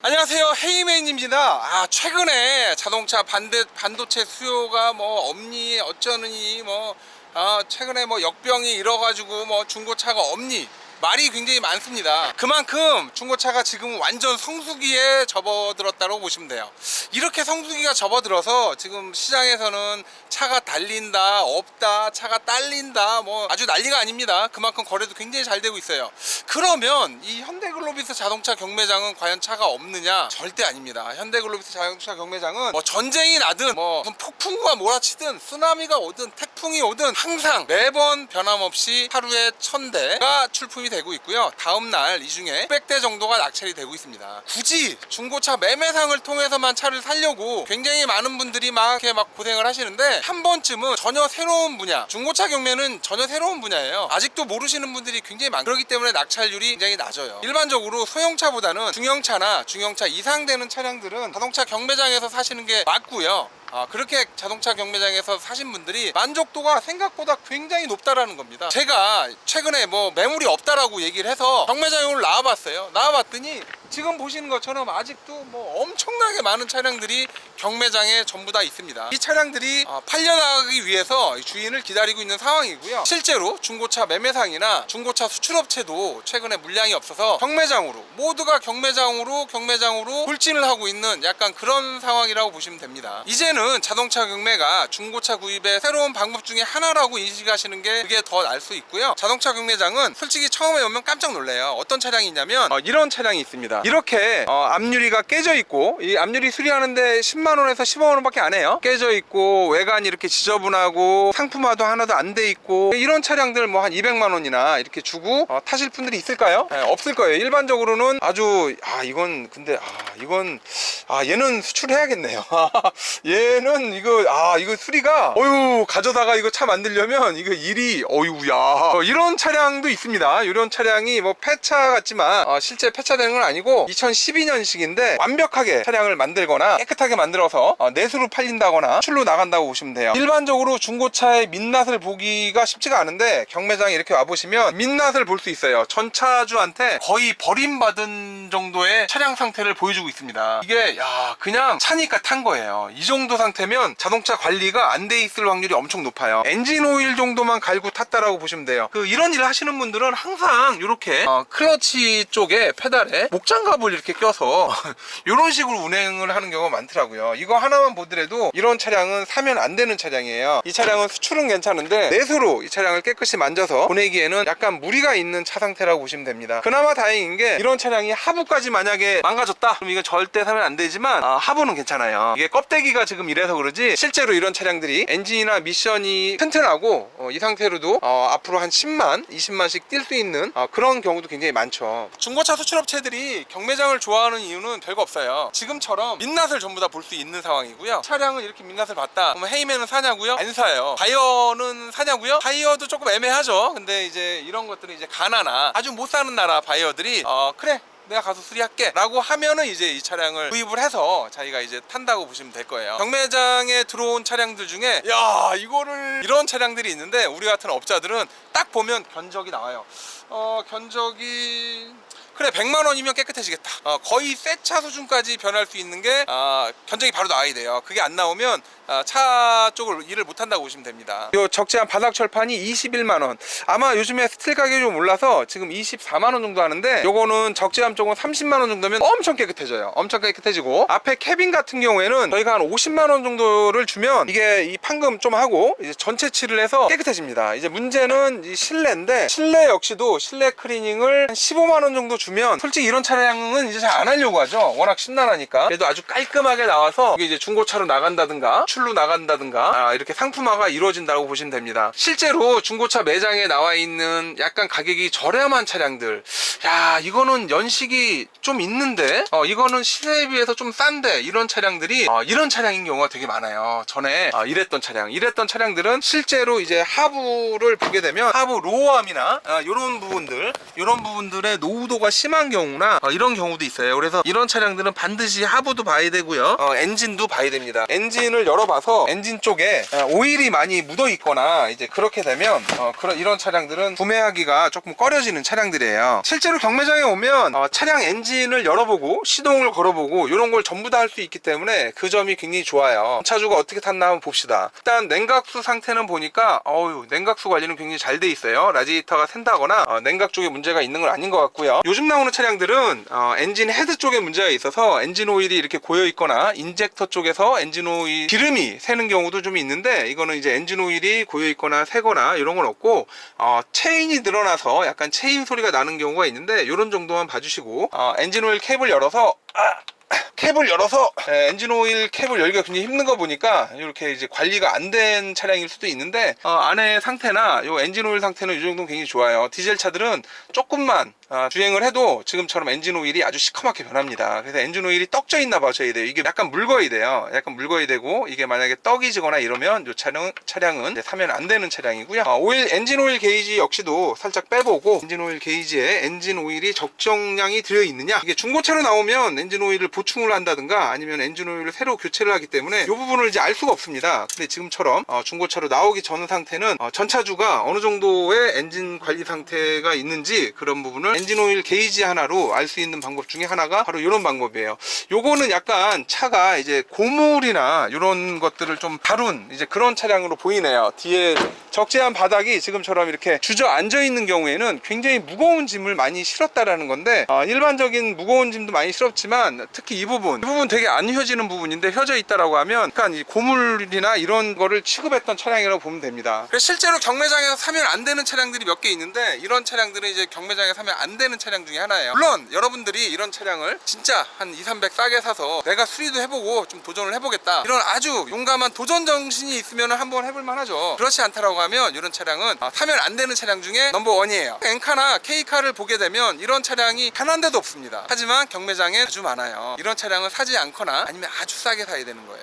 안녕하세요, 헤이맨입니다. 최근에 자동차 반도체 수요가 없니 어쩌느니 최근에 역병이 일어가지고 중고차가 없니 말이 굉장히 많습니다. 그만큼 중고차가 지금 완전 성수기에 접어들었다고 보시면 돼요. 이렇게 성수기가 접어들어서 지금 시장에서는 차가 달린다, 없다, 차가 딸린다, 아주 난리가 아닙니다. 그만큼 거래도 굉장히 잘 되고 있어요. 그러면 이 현대글로비스 자동차 경매장은 과연 차가 없느냐? 절대 아닙니다. 현대글로비스 자동차 경매장은 전쟁이 나든 무슨 폭풍과 몰아치든 쓰나미가 오든 태풍이 오든 항상 매번 변함없이 하루에 1000대가 출품이 되고 있고요. 다음날 이 중에 600대 정도가 낙찰이 되고 있습니다. 굳이 중고차 매매상을 통해서만 차를 사려고 굉장히 많은 분들이 이렇게 고생을 하시는데, 한 번쯤은 전혀 새로운 분야, 중고차 경매는 전혀 새로운 분야예요. 아직도 모르시는 분들이 굉장히 많기 그렇기 때문에 낙찰률이 굉장히 낮아요. 일반적으로 소형차보다는 중형차나 중형차 이상 되는 차량들은 자동차 경매장에서 사시는 게 맞고요. 그렇게 자동차 경매장에서 사신 분들이 만족도가 생각보다 굉장히 높다라는 겁니다. 제가 최근에 매물이 없다라고 얘기를 해서 경매장에 오늘 나와봤어요. 나와봤더니 지금 보시는 것처럼 아직도 엄청나게 많은 차량들이 경매장에 전부 다 있습니다. 이 차량들이 팔려나가기 위해서 주인을 기다리고 있는 상황이고요. 실제로 중고차 매매상이나 중고차 수출업체도 최근에 물량이 없어서 경매장으로, 모두가 경매장으로 돌진을 하고 있는 약간 그런 상황이라고 보시면 됩니다. 이제는 자동차 경매가 중고차 구입의 새로운 방법 중에 하나라고 인식하시는 게 그게 더 나을 수 있고요. 자동차 경매장은 솔직히 처음에 오면 깜짝 놀래요. 어떤 차량이 있냐면 이런 차량이 있습니다. 이렇게 앞유리가 깨져 있고, 이 앞유리 수리하는데 10만원에서 15만원 밖에 안 해요. 깨져 있고 외관이 이렇게 지저분하고 상품화도 하나도 안 돼 있고, 이런 차량들 한 200만원이나 이렇게 주고 타실 분들이 있을까요? 없을 거예요. 일반적으로는 아주 이건 근데 이건 얘는 수출해야겠네요. 얘는 이거 수리가 가져다가 이거 차 만들려면 이거 일이 이런 차량도 있습니다. 이런 차량이 폐차 같지만 실제 폐차되는 건 아니고 2012년식인데 완벽하게 차량을 만들거나 깨끗하게 만들어서 내수로 팔린다거나 출로 나간다고 보시면 돼요. 일반적으로 중고차의 민낯을 보기가 쉽지가 않은데 경매장에 이렇게 와보시면 민낯을 볼 수 있어요. 전차주한테 거의 버림받은 정도의 차량 상태를 보여주고 있습니다. 이게 그냥 차니까 탄 거예요. 이 정도 상태면 자동차 관리가 안 돼 있을 확률이 엄청 높아요. 엔진 오일 정도만 갈고 탔다라고 보시면 돼요. 이런 일을 하시는 분들은 항상 이렇게 클러치 쪽에 페달에 목장갑을 이렇게 껴서 이런 식으로 운행을 하는 경우가 많더라고요. 이거 하나만 보더라도 이런 차량은 사면 안 되는 차량이에요. 이 차량은 수출은 괜찮은데 내수로 이 차량을 깨끗이 만져서 보내기에는 약간 무리가 있는 차 상태라고 보시면 됩니다. 그나마 다행인 게 이런 차량이 하부까지 만약에 망가졌다 그럼 이건 절대 사면 안 되지만 하부는 괜찮아요. 이게 껍데기가 지금 이래서 그러지 실제로 이런 차량들이 엔진이나 미션이 튼튼하고 이 상태로도 앞으로 한 10만 20만씩 뛸 수 있는 그런 경우도 굉장히 많죠. 중고차 수출업체들이 경매장을 좋아하는 이유는 별거 없어요. 지금처럼 민낯을 전부 다 볼 수 있는 상황이고요. 차량을 이렇게 민낯을 봤다 그러면 헤이맨은 사냐고요? 안 사요. 바이어는 사냐고요? 바이어도 조금 애매하죠. 근데 이제 이런 것들은 이제 가나나 아주 못 사는 나라 바이어들이 그래 내가 가서 수리할게 라고 하면은 이제 이 차량을 구입을 해서 자기가 이제 탄다고 보시면 될 거예요. 경매장에 들어온 차량들 중에 이런 차량들이 있는데 우리 같은 업자들은 딱 보면 견적이 나와요. 견적이 그래 100만원이면 깨끗해지겠다. 거의 새 차 수준까지 변할 수 있는 게 견적이 바로 나와야 돼요. 그게 안 나오면 차 쪽을 일을 못한다고 보시면 됩니다. 요 적재한 바닥 철판이 21만원, 아마 요즘에 스틸 가격이 좀 올라서 지금 24만원 정도 하는데, 요거는 적재함 쪽은 30만원 정도면 엄청 깨끗해져요. 엄청 깨끗해지고, 앞에 캐빈 같은 경우에는 저희가 한 50만원 정도를 주면 이게 이 판금 좀 하고 이제 전체 칠을 해서 깨끗해집니다. 이제 문제는 이 실내인데, 실내 역시도 실내 클리닝을 한 15만원 정도 주면 솔직히 이런 차량은 이제 잘 안 하려고 하죠. 워낙 신나니까. 그래도 아주 깔끔하게 나와서 이게 이제 중고차로 나간다든가 출로 나간다든가 이렇게 상품화가 이루어진다고 보시면 됩니다. 실제로 중고차 매장에 나와 있는 약간 가격이 저렴한 차량들, 이거는 연식이 좀 있는데 이거는 시세에 비해서 좀 싼데, 이런 차량들이 이런 차량인 경우가 되게 많아요. 전에 이랬던 차량들은 실제로 이제 하부를 보게 되면 하부 로어암이나 이런 부분들의 노후도가 심한 경우나 이런 경우도 있어요. 그래서 이런 차량들은 반드시 하부도 봐야 되고요, 엔진도 봐야 됩니다. 엔진을 열어 봐서 엔진 쪽에 오일이 많이 묻어 있거나 이제 그렇게 되면 이런 차량들은 구매하기가 조금 꺼려지는 차량들이에요. 실제로 경매장에 오면 차량 엔진을 열어보고 시동을 걸어보고 이런 걸 전부 다 할 수 있기 때문에 그 점이 굉장히 좋아요. 차주가 어떻게 탔나 한번 봅시다. 일단 냉각수 상태는 보니까 냉각수 관리는 굉장히 잘 돼 있어요. 라디에이터가 샌다거나 냉각 쪽에 문제가 있는 건 아닌 것 같고요. 요즘 나오는 차량들은 엔진 헤드 쪽에 문제가 있어서 엔진 오일이 이렇게 고여 있거나 인젝터 쪽에서 엔진 오일 기름이 새는 경우도 좀 있는데, 이거는 이제 엔진 오일이 고여 있거나 새거나 이런 건 없고 체인이 늘어나서 약간 체인 소리가 나는 경우가 있는데, 이런 정도만 봐주시고 엔진 오일 캡을 열어서 엔진 오일 캡을 열기가 굉장히 힘든 거 보니까 이렇게 이제 관리가 안 된 차량일 수도 있는데, 안에 상태나 요 엔진 오일 상태는 이 정도는 굉장히 좋아요. 디젤 차들은 조금만 주행을 해도 지금처럼 엔진 오일이 아주 시커멓게 변합니다. 그래서 엔진 오일이 떡져 있나 봐줘야 돼요. 이게 약간 묽어야 돼요. 약간 묽어야 되고, 이게 만약에 떡이 지거나 이러면 이 차량은 이제 사면 안 되는 차량이고요. 엔진 오일 게이지 역시도 살짝 빼보고, 엔진 오일 게이지에 엔진 오일이 적정량이 들어있느냐, 이게 중고차로 나오면 엔진 오일을 보충을 한다든가 아니면 엔진 오일을 새로 교체를 하기 때문에 이 부분을 이제 알 수가 없습니다. 근데 지금처럼 중고차로 나오기 전 상태는 전차주가 어느 정도의 엔진 관리 상태가 있는지 그런 부분을 엔진 오일 게이지 하나로 알 수 있는 방법 중에 하나가 바로 이런 방법이에요. 요거는 약간 차가 이제 고물이나 이런 것들을 좀 다룬 이제 그런 차량으로 보이네요. 뒤에 적재한 바닥이 지금처럼 이렇게 주저앉아 있는 경우에는 굉장히 무거운 짐을 많이 실었다라는 건데, 일반적인 무거운 짐도 많이 실었지만 특히 이 부분 되게 안 휘어지는 부분인데 휘어져 있다라고 하면 약간 이 고물이나 이런 거를 취급했던 차량이라고 보면 됩니다. 그래서 실제로 경매장에서 사면 안 되는 차량들이 몇 개 있는데, 이런 차량들은 이제 경매장에 사면 안 되는 차량 중에 하나예요. 물론 여러분들이 이런 차량을 진짜 한 200~300 싸게 사서 내가 수리도 해보고 좀 도전을 해보겠다, 이런 아주 용감한 도전 정신이 있으면 한번 해볼 만하죠. 그렇지 않다라고 하면 이런 차량은 사면 안 되는 차량 중에 넘버1이에요. 엔카나 K카를 보게 되면 이런 차량이 단 한 대도 없습니다. 하지만 경매장에 아주 많아요. 이런 차량을 사지 않거나 아니면 아주 싸게 사야 되는 거예요.